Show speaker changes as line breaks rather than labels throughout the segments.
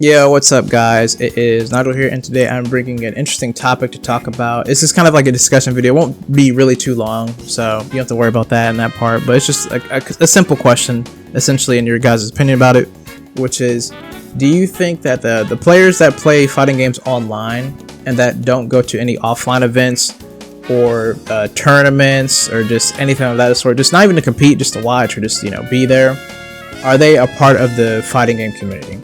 Yo, what's up, guys? It is Nigel here, and today I'm bringing an interesting topic to talk about. This is kind of like a discussion video. It won't be really too long, so you don't have to worry about that in that part, but it's just a simple question, essentially, in your guys' opinion about it, which is, do you think that the players that play fighting games online and that don't go to any offline events or tournaments or just anything of that sort, just not even to compete, just to watch or just, be there, are they a part of the fighting game community?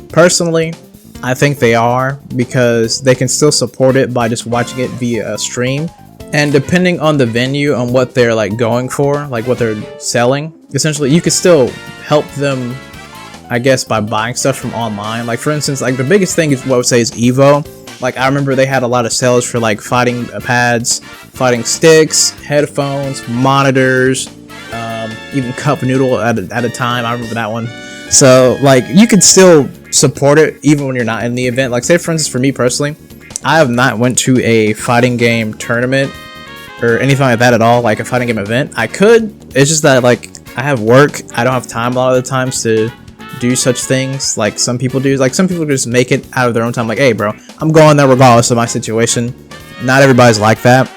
Personally, I think they are, because they can still support it by just watching it via a stream, and depending on the venue, on what they're like going for, like what they're selling, essentially you could still help them, I guess, by buying stuff from online. Like for instance, like the biggest thing is what I would say is Evo. Like I remember they had a lot of sales for like fighting pads, fighting sticks, headphones, monitors, even cup noodle at a time. I remember that one. So like you could still support it even when you're not in the event. Like say for instance, for me personally, I have not went to a fighting game tournament or anything like that at all, like a fighting game event. I could, it's just that like I have work, I don't have time a lot of the times to do such things like some people do. Like some people just make it out of their own time, like, hey bro, I'm going there regardless of my situation. Not everybody's like that.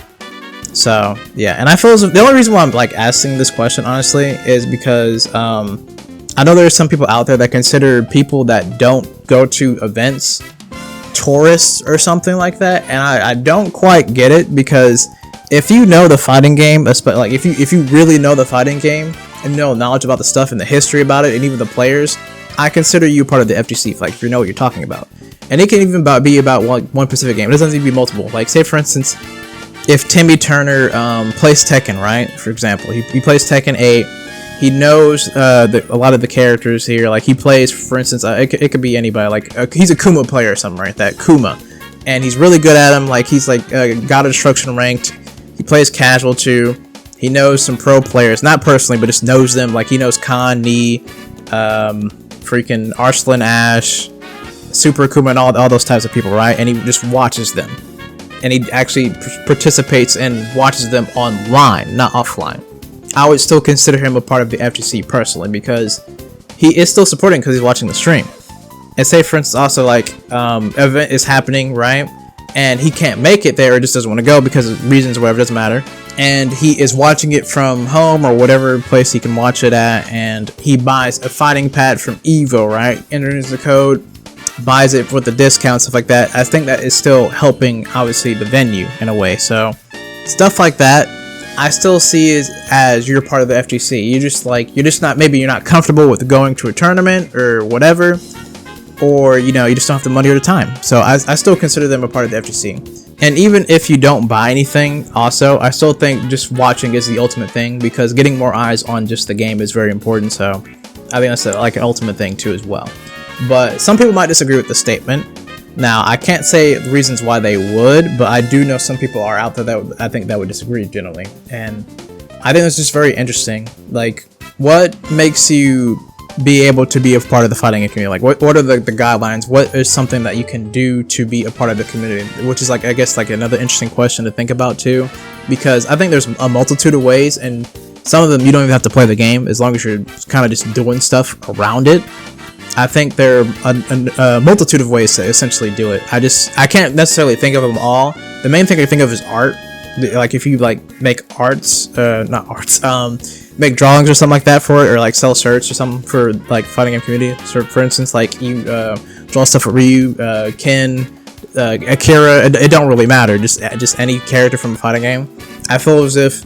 So yeah, and I feel the only reason why I'm like asking this question honestly is because I know there's some people out there that consider people that don't go to events tourists or something like that, and I don't quite get it, because if you know the fighting game, like if you really know the fighting game and know knowledge about the stuff and the history about it and even the players, I consider you part of the FGC, like if you know what you're talking about. And it can even be about one specific game. It doesn't need to be multiple. Like say for instance, if Timmy Turner plays Tekken, right? For example, he plays Tekken 8. He knows a lot of the characters here. Like he plays, for instance, it could be anybody. Like he's a Kuma player or something, right? That Kuma, and he's really good at him. Like he's like God of Destruction ranked. He plays casual too. He knows some pro players, not personally, but just knows them. Like he knows Khan, Knee, freaking Arslan, Ash, Super Kuma, and all those types of people, right? And he just watches them, and he actually participates and watches them online, not offline. I would still consider him a part of the FGC personally, because he is still supporting because he's watching the stream. And say for instance also like event is happening, right, and he can't make it there or just doesn't want to go because of reasons or whatever, doesn't matter, and he is watching it from home or whatever place he can watch it at, and he buys a fighting pad from Evo, right, enters the code, buys it with the discount, stuff like that. I think that is still helping obviously the venue in a way. So stuff like that I still see as you're part of the FGC. You're just not, maybe you're not comfortable with going to a tournament or whatever, or you just don't have the money or the time. So I still consider them a part of the FGC. And even if you don't buy anything, also I still think just watching is the ultimate thing, because getting more eyes on just the game is very important. So I think that's like an ultimate thing too as well. But some people might disagree with the statement. Now, I can't say the reasons why they would, but I do know some people are out there that I think that would disagree generally. And I think it's just very interesting. Like, what makes you be able to be a part of the fighting game community? Like, what are the guidelines? What is something that you can do to be a part of the community? Which is, like, I guess, like another interesting question to think about, too. Because I think there's a multitude of ways, and some of them you don't even have to play the game, as long as you're kind of just doing stuff around it. I think there are a multitude of ways to essentially do it. I can't necessarily think of them all. The main thing I think of is art. Like if you like make make drawings or something like that for it, or like sell shirts or something for like fighting game community. So for instance, like you draw stuff for Ryu, Ken, Akira. It don't really matter. Just any character from a fighting game. I feel as if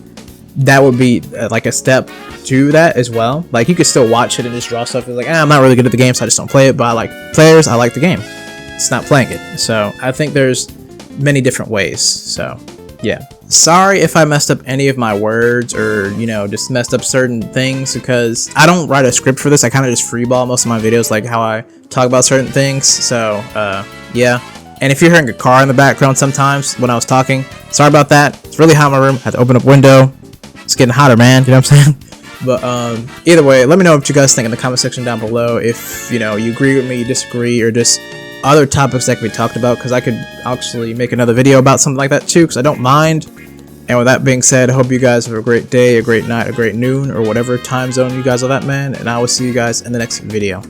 that would be like a step to that as well. Like you could still watch it and just draw stuff. It's like, I'm not really good at the game, so I just don't play it. But I like players. I like the game. It's not playing it. So I think there's many different ways. So yeah. Sorry if I messed up any of my words or just messed up certain things, because I don't write a script for this. I kind of just freeball most of my videos, like how I talk about certain things. So yeah. And if you're hearing a car in the background sometimes when I was talking, sorry about that. It's really hot in my room. I had to open up a window. It's getting hotter, man. You know what I'm saying? But either way, let me know what you guys think in the comment section down below. If you agree with me, you disagree, or just other topics that can be talked about, because I could actually make another video about something like that too, because I don't mind. And with that being said, I hope you guys have a great day, a great night, a great noon, or whatever time zone you guys are at, man. And I will see you guys in the next video.